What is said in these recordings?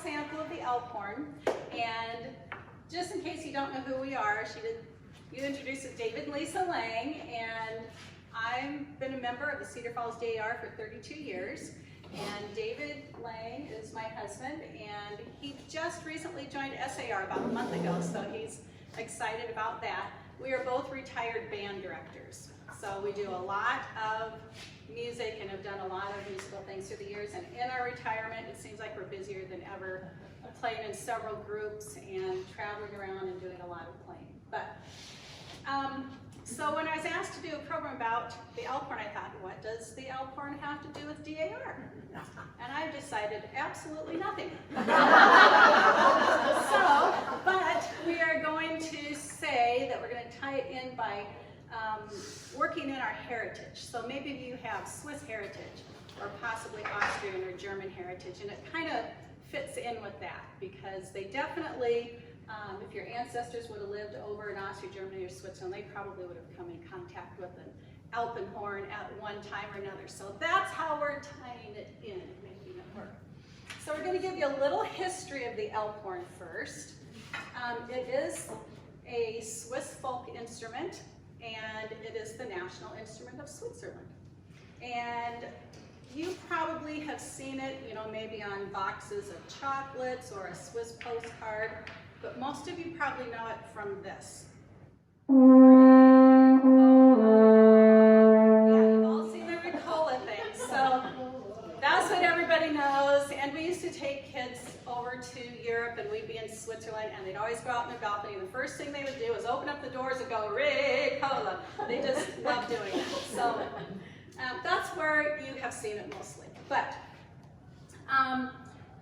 sample of the Alphorn, and just in case you don't know who we are, you introduced us David and Lisa Lang, and I've been a member of the Cedar Falls DAR for 32 years, and David Lang is my husband, and he just recently joined SAR about a month ago, so he's excited about that. We are both retired band directors, so we do a lot of music and have done a lot of musical things through the years, and in our retirement it seems like we're busier than ever, playing in several groups and traveling around and doing a lot of playing. But so when I was asked to do a program about the Alphorn, I thought, what does the Alphorn have to do with DAR? And I decided absolutely nothing. But we are going to say that we're going to tie it in by working in our heritage. So maybe you have Swiss heritage or possibly Austrian or German heritage, and it kind of fits in with that because they definitely, if your ancestors would have lived over in Austria, Germany, or Switzerland, they probably would have come in contact with an Alpenhorn at one time or another. So that's how we're tying it in, making it work. So we're going to give you a little history of the Alphorn first. It is a Swiss folk instrument, and it is the national instrument of Switzerland. And you probably have seen it, you know, maybe on boxes of chocolates or a Swiss postcard, but most of you probably know it from this. Yeah, you've all seen the Ricola thing, so that's what everybody knows. And we used to take kids over to Europe, and we'd be in Switzerland, and they'd always go out in the balcony, and the first thing they would do is open up the doors and go, Ricola. They just love doing that. So that's where you have seen it mostly. But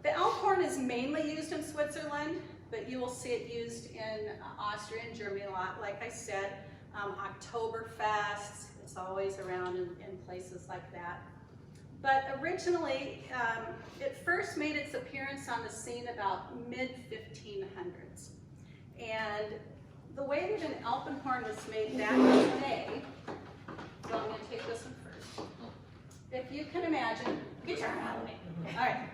the Alphorn is mainly used in Switzerland, but you will see it used in Austria and Germany a lot. Like I said, Oktoberfest, it's always around in places like that. But originally, it first made its appearance on the scene about mid-1500s. And the way that an Alpenhorn was made back in the day, so I'm going to take this one first. If you can imagine, get your arm out of me. All right.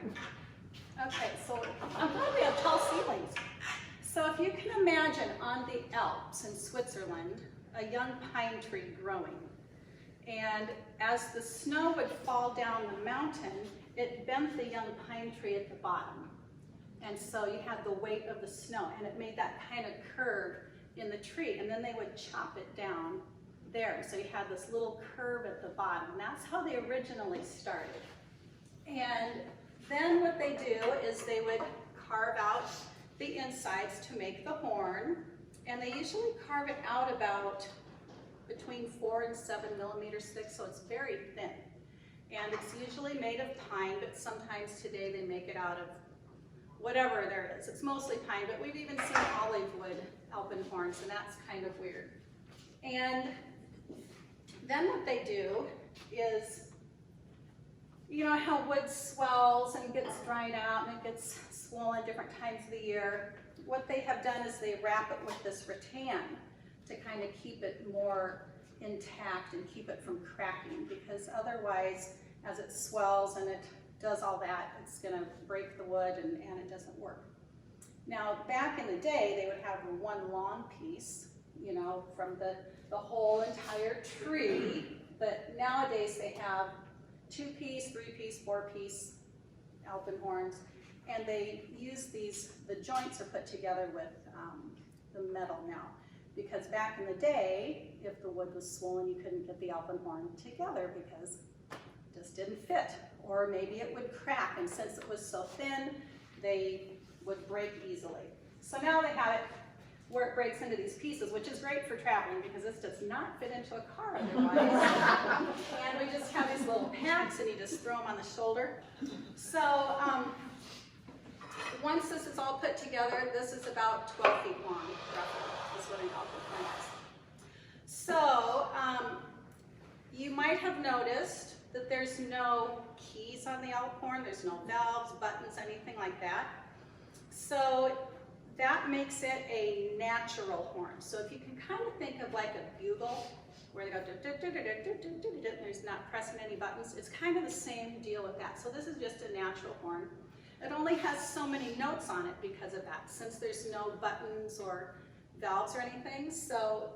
Okay, so I'm glad we have tall ceilings. So if you can imagine on the Alps in Switzerland, a young pine tree growing. And as the snow would fall down the mountain, it bent the young pine tree at the bottom. And so you had the weight of the snow, and it made that kind of curve in the tree, and then they would chop it down there. So you had this little curve at the bottom. That's how they originally started. And then what they do is they would carve out the insides to make the horn, and they usually carve it out about between 4 and 7 millimeters thick, so it's very thin. And it's usually made of pine, but sometimes today they make it out of whatever there is. It's mostly pine, but we've even seen olive wood Alpenhorns, and that's kind of weird. And then what they do is, you know how wood swells and gets dried out and it gets swollen different times of the year? What they have done is they wrap it with this rattan to kind of keep it more intact and keep it from cracking, because otherwise, as it swells and it does all that, it's going to break the wood and it doesn't work. Now, back in the day, they would have one long piece, you know, from the whole entire tree, but nowadays they have 2-piece, 3-piece, 4-piece Alpenhorns, and they use these, the joints are put together with the metal now, because back in the day, if the wood was swollen, you couldn't get the Alpenhorn together because it just didn't fit, or maybe it would crack, and since it was so thin, they would break easily. So now they have it where it breaks into these pieces, which is great for traveling because this does not fit into a car otherwise. And we just have these little packs and you just throw them on the shoulder. So once this is all put together, this is about 12 feet long, roughly, is what an Alphorn is. So you might have noticed that there's no keys on the Alphorn, there's no valves, buttons, anything like that. So that makes it a natural horn. So if you can kind of think of like a bugle, where they go, there's not pressing any buttons, it's kind of the same deal with that. So this is just a natural horn. it only has so many notes on it because of that, since there's no buttons or valves or anything. So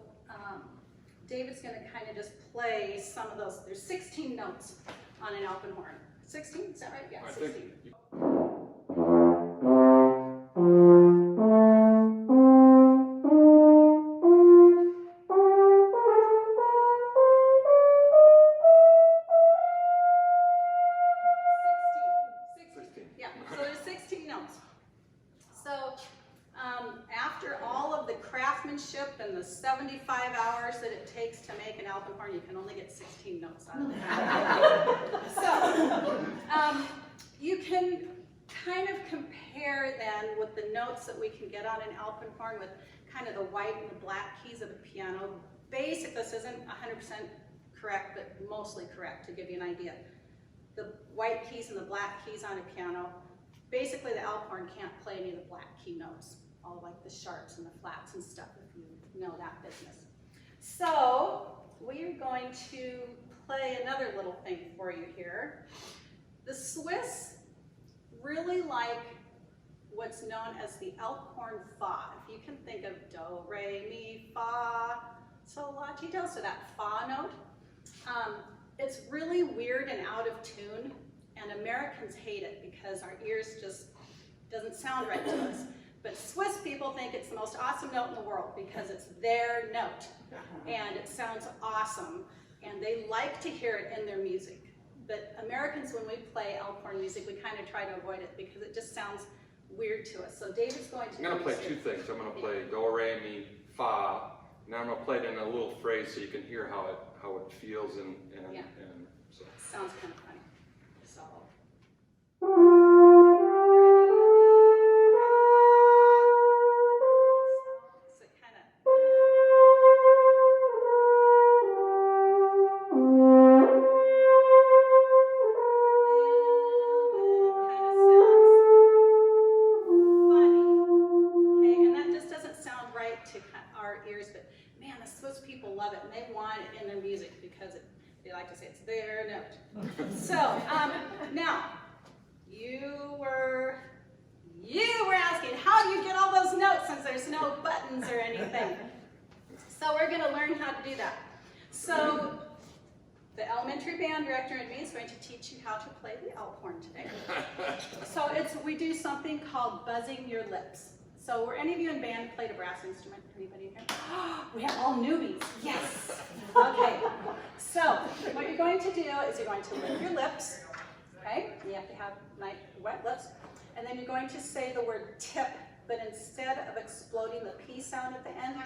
David's going to kind of just play some of those. There's 16 notes on an Alphorn. 16, is that right? Yeah, 16. Yeah, so there's 16 notes. So after all of the craftsmanship and the 75 hours that it takes to make an Alphorn, you can only get 16 notes out of it. So you can kind of compare then with the notes that we can get on an Alphorn with kind of the white and the black keys of a piano. Basic, this isn't 100% correct, but mostly correct to give you an idea. The white keys and the black keys on a piano, basically the Alphorn can't play any of the black key notes, all like the sharps and the flats and stuff, if you know that business. So we're going to play another little thing for you here. The Swiss really like what's known as the Alphorn Fa. If you can think of do, re, mi, fa, sol, la, ti, do, so that fa note. It's really weird and out of tune, and Americans hate it because our ears just doesn't sound right to us. But Swiss people think it's the most awesome note in the world because it's their note, and it sounds awesome, and they like to hear it in their music. But Americans, when we play Alphorn music, we kind of try to avoid it because it just sounds weird to us. So David's going to... I'm going to play two things. I'm going to play do, re, mi, fa. Now I'm going to play it in a little phrase so you can hear how it feels and so. Sounds kind of funny. So. They like to say it's their note. So now you were asking, how do you get all those notes since there's no buttons or anything? So we're going to learn how to do that. So the elementary band director and me is going to teach you how to play the Alphorn today. So we do something called buzzing your lips. So were any of you in band played a brass instrument? Anybody in here? We have all newbies. Yes. Okay. So what you're going to do is you're going to lick your lips. Okay. You have to have nice wet lips. And then you're going to say the word tip, but instead of exploding the P sound at the end,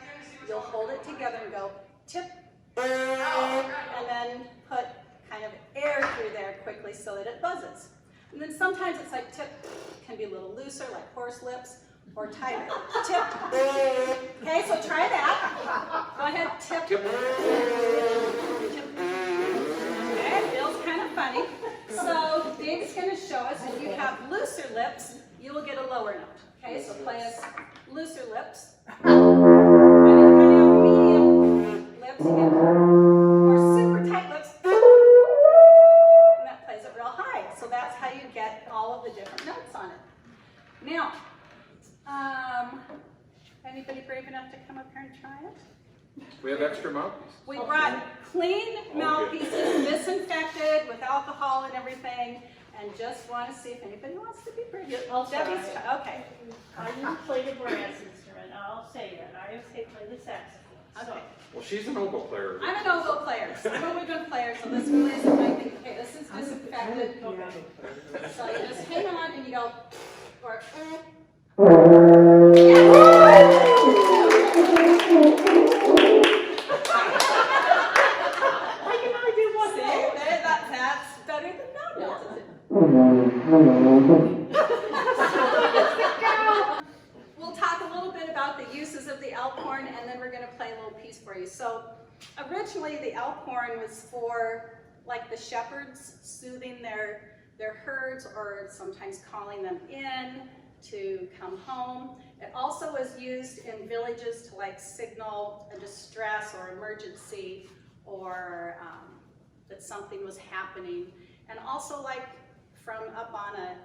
you'll hold it together and go tip. And then put kind of air through there quickly so that it buzzes. And then sometimes it's like tip can be a little looser, like horse lips. Or tighter. Tip. Okay, so try that. Go ahead, tip. Tip. Okay, it feels kind of funny. So Dave's going to show us if you have looser lips, you will get a lower note. Okay, so play us looser lips. And if you have medium lips, you get or super tight lips. And that plays it real high. So that's how you get all of the different notes on it. Now, anybody brave enough to come up here and try it? We have extra mouthpieces. We brought clean mouthpieces, disinfected with alcohol and everything, and just want to see if anybody wants to be brave. Debbie's okay. I didn't play the brass instrument, I'll say that. I play the saxophone. Okay. Well, she's an oboe player. I'm an oboe player. I'm a woodwind player, so this really isn't my thing. Okay, this is disinfected. So you just hang on and you go, or that's better than no notes. We'll talk a little bit about the uses of the Alphorn, and then we're going to play a little piece for you. So originally the Alphorn was for like the shepherds soothing their herds, or sometimes calling them in to come home. It also was used in villages to like signal a distress or emergency, or that something was happening. And also like from up on a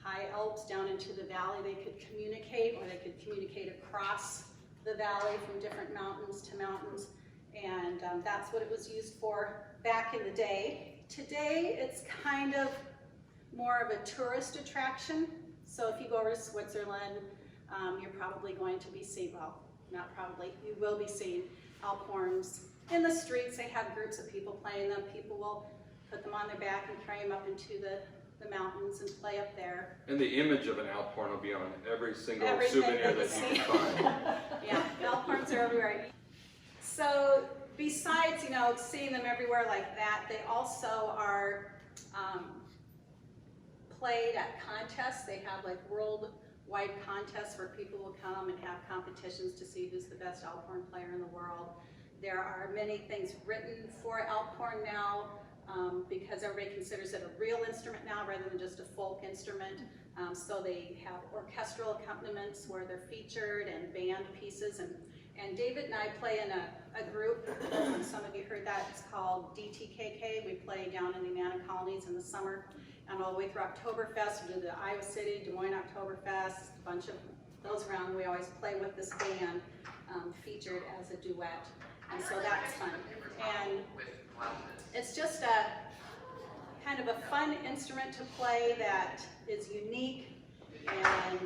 high Alps down into the valley, they could communicate, or they could communicate across the valley from different mountains to mountains. And that's what it was used for back in the day. Today, it's kind of more of a tourist attraction. So if you go over to Switzerland, you're probably going to be seeing, well, not probably, you will be seeing Alphorns in the streets. They have groups of people playing them. People will put them on their back and carry them up into the mountains and play up there. And the image of an Alphorn will be on every single Everything souvenir that that you you can find. Yeah, Alphorns are everywhere. So besides, you know, seeing them everywhere like that, they also are played at contests. They have like worldwide contests where people will come and have competitions to see who's the best Alphorn player in the world. There are many things written for Alphorn now because everybody considers it a real instrument now rather than just a folk instrument. So they have orchestral accompaniments where they're featured and band pieces. And David and I play in a group. Some of you heard that. It's called DTKK. We play down in the Amana colonies in the summer and all the way through Oktoberfest. We do the Iowa City, Des Moines Oktoberfest, a bunch of those around. We always play with this band featured as a duet. And so that's fun. And it's just a kind of a fun instrument to play that is unique. And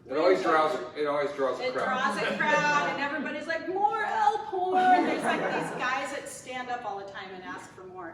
It always draws a crowd. It draws a crowd, and everybody's like, more Alphorn. There's like these guys that stand up all the time and ask for more.